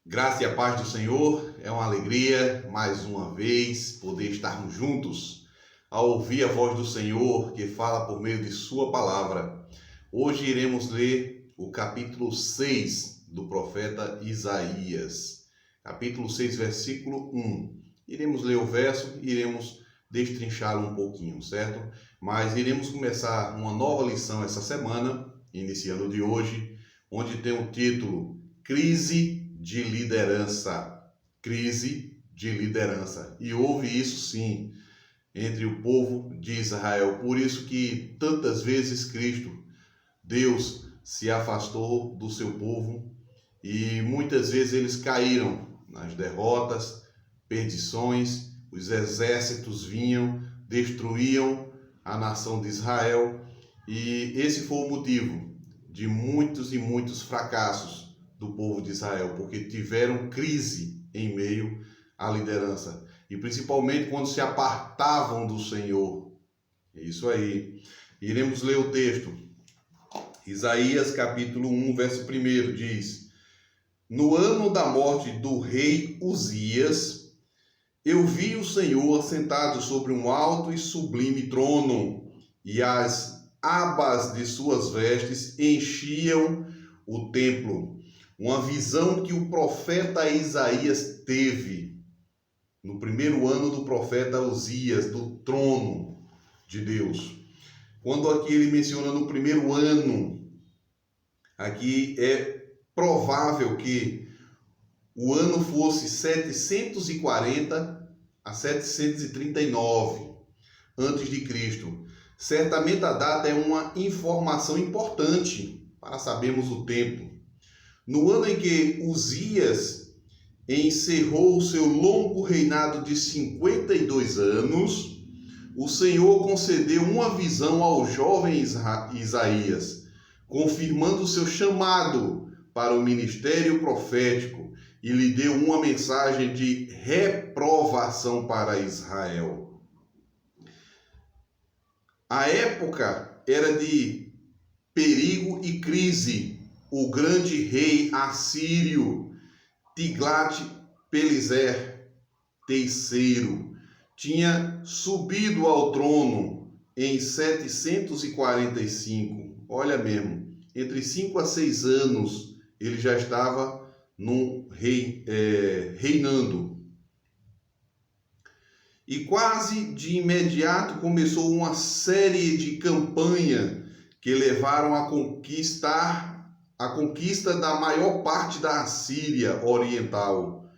Graça e a paz do Senhor, é uma alegria mais uma vez poder estarmos juntos ao ouvir a voz do Senhor que fala por meio de sua palavra. Hoje iremos ler o capítulo 6 do profeta Isaías, capítulo 6, versículo 1. Iremos ler o verso e iremos destrinchá-lo um pouquinho, certo? Mas iremos começar uma nova lição essa semana, iniciando de hoje, onde tem o título Crise de liderança. Crise de liderança. E houve isso sim entre o povo de Israel. Por isso que tantas vezes Deus se afastou do seu povo e muitas vezes eles caíram nas derrotas, perdições, os exércitos vinham, destruíam a nação de Israel e esse foi o motivo de muitos e muitos fracassos do povo de Israel, porque tiveram crise em meio à liderança, e principalmente quando se apartavam do Senhor. É isso aí. Iremos ler o texto. Isaías capítulo 1, verso 1 diz: No ano da morte do rei Uzias, eu vi o Senhor assentado sobre um alto e sublime trono, e as abas de suas vestes enchiam o templo. Uma visão que o profeta Isaías teve no primeiro ano do profeta Uzias, do trono de Deus. Quando aqui ele menciona no primeiro ano, aqui é provável que o ano fosse 740 a 739 antes de Cristo. Certamente a data é uma informação importante para sabermos o tempo. No ano em que Uzias encerrou o seu longo reinado de 52 anos, o Senhor concedeu uma visão ao jovem Isaías, confirmando seu chamado para o ministério profético, e lhe deu uma mensagem de reprovação para Israel. A época era de perigo e crise. O grande rei assírio Tiglat-Pileser III tinha subido ao trono em 745. Olha mesmo, entre 5 a 6 anos ele já estava reinando. E quase de imediato começou uma série de campanhas que levaram a conquista da maior parte da Assíria Oriental.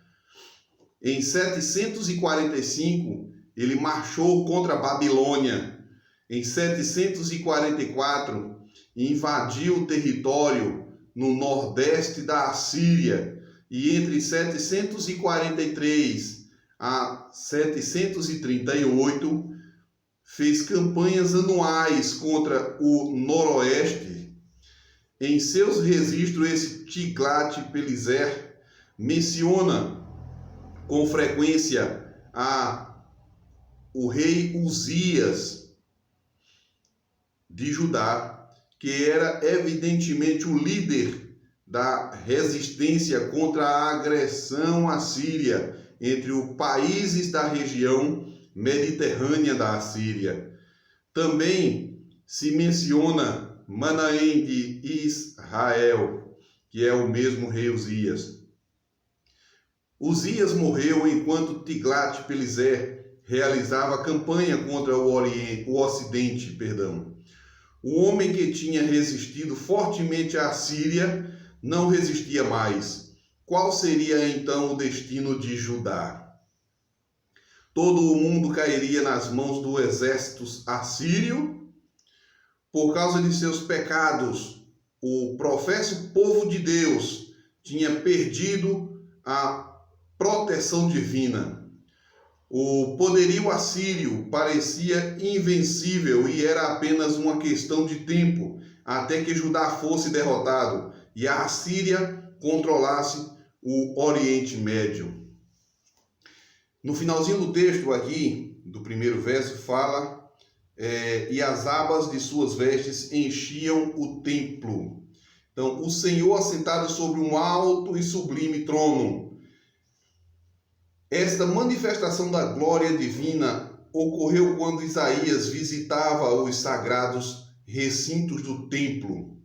Em 745, ele marchou contra a Babilônia. Em 744, invadiu o território no nordeste da Assíria. E entre 743 a 738, fez campanhas anuais contra o noroeste. Em seus registros, esse Tiglat-Pileser menciona com frequência o rei Uzias de Judá, que era evidentemente o líder da resistência contra a agressão assíria entre os países da região mediterrânea da Assíria. Também se menciona Manaém de Israel, que é o mesmo rei Uzias. Uzias morreu enquanto Tiglat-Pileser realizava campanha contra o Ocidente. O homem que tinha resistido fortemente à Síria não resistia mais. Qual seria então o destino de Judá? Todo o mundo cairia nas mãos do exército assírio. Por causa de seus pecados, o professo povo de Deus tinha perdido a proteção divina. O poderio assírio parecia invencível e era apenas uma questão de tempo até que Judá fosse derrotado e a Assíria controlasse o Oriente Médio. No finalzinho do texto aqui, do primeiro verso, fala: e as abas de suas vestes enchiam o templo. Então, o Senhor assentado sobre um alto e sublime trono. Esta manifestação da glória divina ocorreu quando Isaías visitava os sagrados recintos do templo.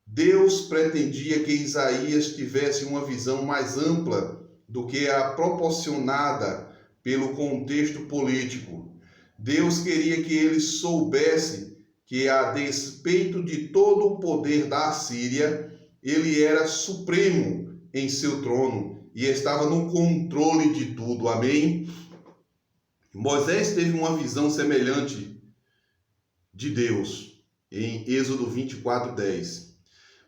Deus pretendia que Isaías tivesse uma visão mais ampla do que a proporcionada pelo contexto político. Deus queria que ele soubesse que, a despeito de todo o poder da Assíria, ele era supremo em seu trono e estava no controle de tudo. Amém? Moisés teve uma visão semelhante de Deus em Êxodo 24:10.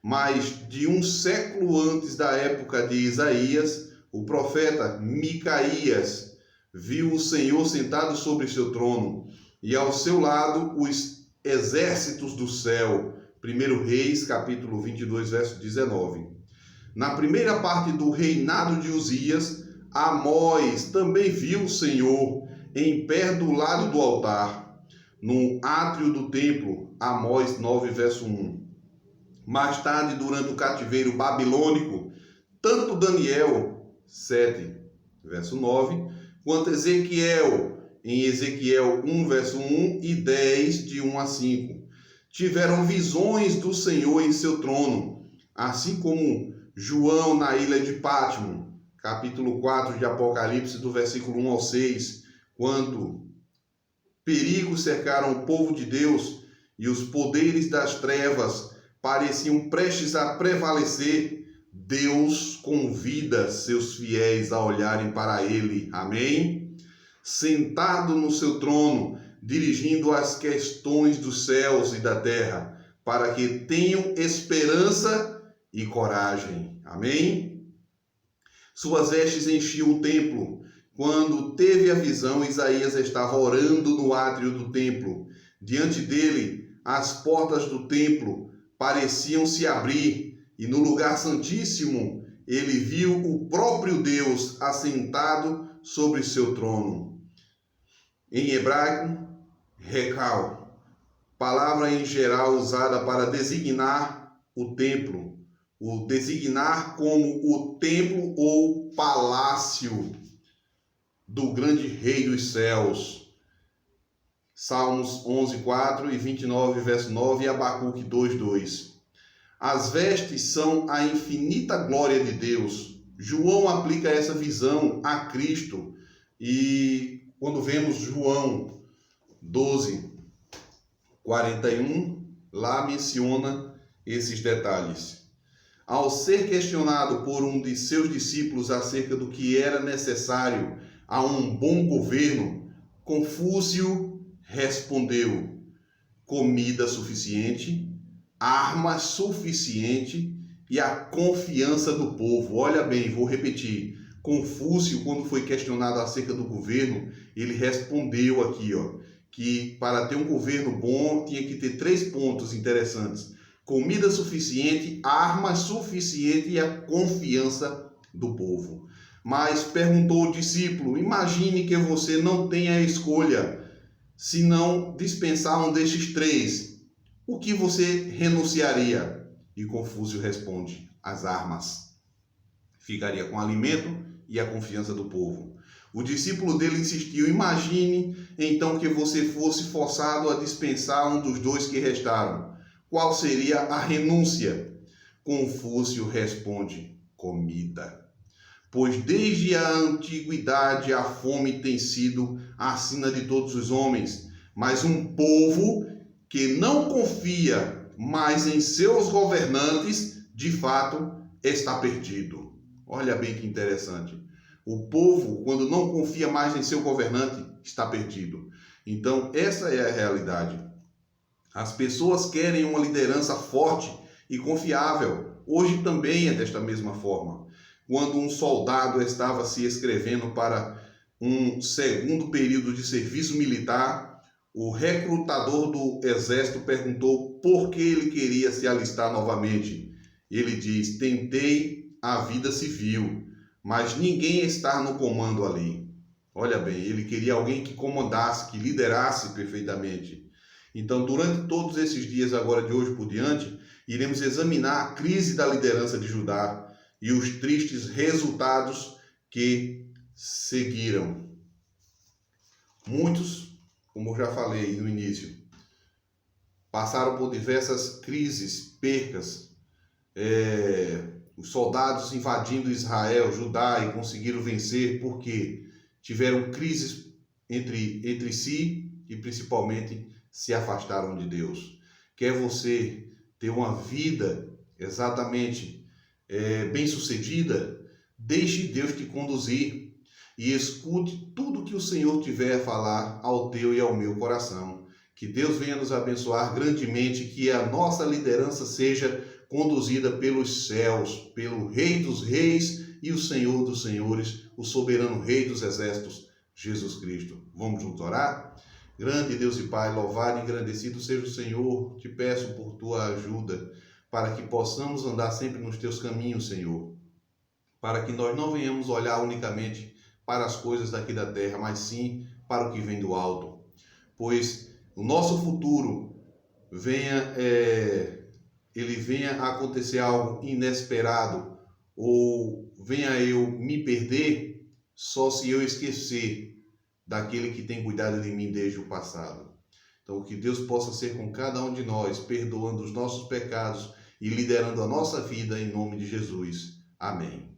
Mas de um século antes da época de Isaías, o profeta Micaías viu o Senhor sentado sobre seu trono e ao seu lado os exércitos do céu. 1 Reis, capítulo 22, verso 19. Na primeira parte do reinado de Uzias, Amós também viu o Senhor em pé do lado do altar, no átrio do templo. Amós 9, verso 1. Mais tarde, durante o cativeiro babilônico, tanto Daniel 7, verso 9, quanto Ezequiel, em Ezequiel 1, verso 1 e 10, de 1 a 5, tiveram visões do Senhor em seu trono, assim como João na ilha de Pátimo, capítulo 4 de Apocalipse, do versículo 1 ao 6, quando perigos cercaram o povo de Deus e os poderes das trevas pareciam prestes a prevalecer, Deus convida seus fiéis a olharem para ele. Amém? Sentado no seu trono, dirigindo as questões dos céus e da terra, para que tenham esperança e coragem. Amém? Suas vestes enchiam o templo. Quando teve a visão, Isaías estava orando no átrio do templo. Diante dele, as portas do templo pareciam se abrir, e no lugar santíssimo ele viu o próprio Deus assentado sobre seu trono. Em hebraico, Rekal, palavra em geral usada para designar o templo, o designar como o templo ou palácio do grande rei dos céus. Salmos 11:4 e 29, verso 9 e Abacuque 2:2. As vestes são a infinita glória de Deus. João aplica essa visão a Cristo e quando vemos João 12:41, lá menciona esses detalhes. Ao ser questionado por um de seus discípulos acerca do que era necessário a um bom governo, Confúcio respondeu: comida suficiente, arma suficiente e a confiança do povo. Olha bem, vou repetir. Confúcio, quando foi questionado acerca do governo, ele respondeu aqui, que para ter um governo bom tinha que ter 3 pontos interessantes: comida suficiente, arma suficiente e a confiança do povo. Mas perguntou o discípulo: imagine que você não tenha a escolha, se não dispensar um destes 3, o que você renunciaria? E Confúcio responde: as armas. Ficaria com o alimento e a confiança do povo. O discípulo dele insistiu: imagine então que você fosse forçado a dispensar um dos 2 que restaram. Qual seria a renúncia? Confúcio responde: comida. Pois desde a antiguidade a fome tem sido a sina de todos os homens, mas um povo que não confia mais em seus governantes, de fato, está perdido. Olha bem que interessante. O povo, quando não confia mais em seu governante, está perdido. Então, essa é a realidade. As pessoas querem uma liderança forte e confiável. Hoje também é desta mesma forma. Quando um soldado estava se inscrevendo para um segundo período de serviço militar, o recrutador do exército perguntou por que ele queria se alistar novamente. Ele diz: tentei a vida civil, mas ninguém está no comando ali. Olha bem, ele queria alguém que comandasse, que liderasse perfeitamente. Então, durante todos esses dias agora de hoje por diante, Iremos examinar a crise da liderança de Judá e os tristes resultados que seguiram. Muitos, como eu já falei no início, passaram por diversas crises, percas, os soldados invadindo Israel, Judá, e conseguiram vencer porque tiveram crises entre si e principalmente se afastaram de Deus. Quer você ter uma vida exatamente bem-sucedida, deixe Deus te conduzir e escute tudo que o Senhor tiver a falar ao teu e ao meu coração. Que Deus venha nos abençoar grandemente, que a nossa liderança seja conduzida pelos céus, pelo Rei dos Reis e o Senhor dos Senhores, o soberano Rei dos Exércitos, Jesus Cristo. Vamos juntos orar? Grande Deus e Pai, louvado e engrandecido seja o Senhor. Te peço por tua ajuda, para que possamos andar sempre nos teus caminhos, Senhor. Para que nós não venhamos olhar unicamente para as coisas daqui da terra, mas sim para o que vem do alto. Pois o nosso futuro venha a acontecer algo inesperado, ou venha eu me perder só se eu esquecer daquele que tem cuidado de mim desde o passado. Então, que Deus possa ser com cada um de nós, perdoando os nossos pecados e liderando a nossa vida em nome de Jesus. Amém.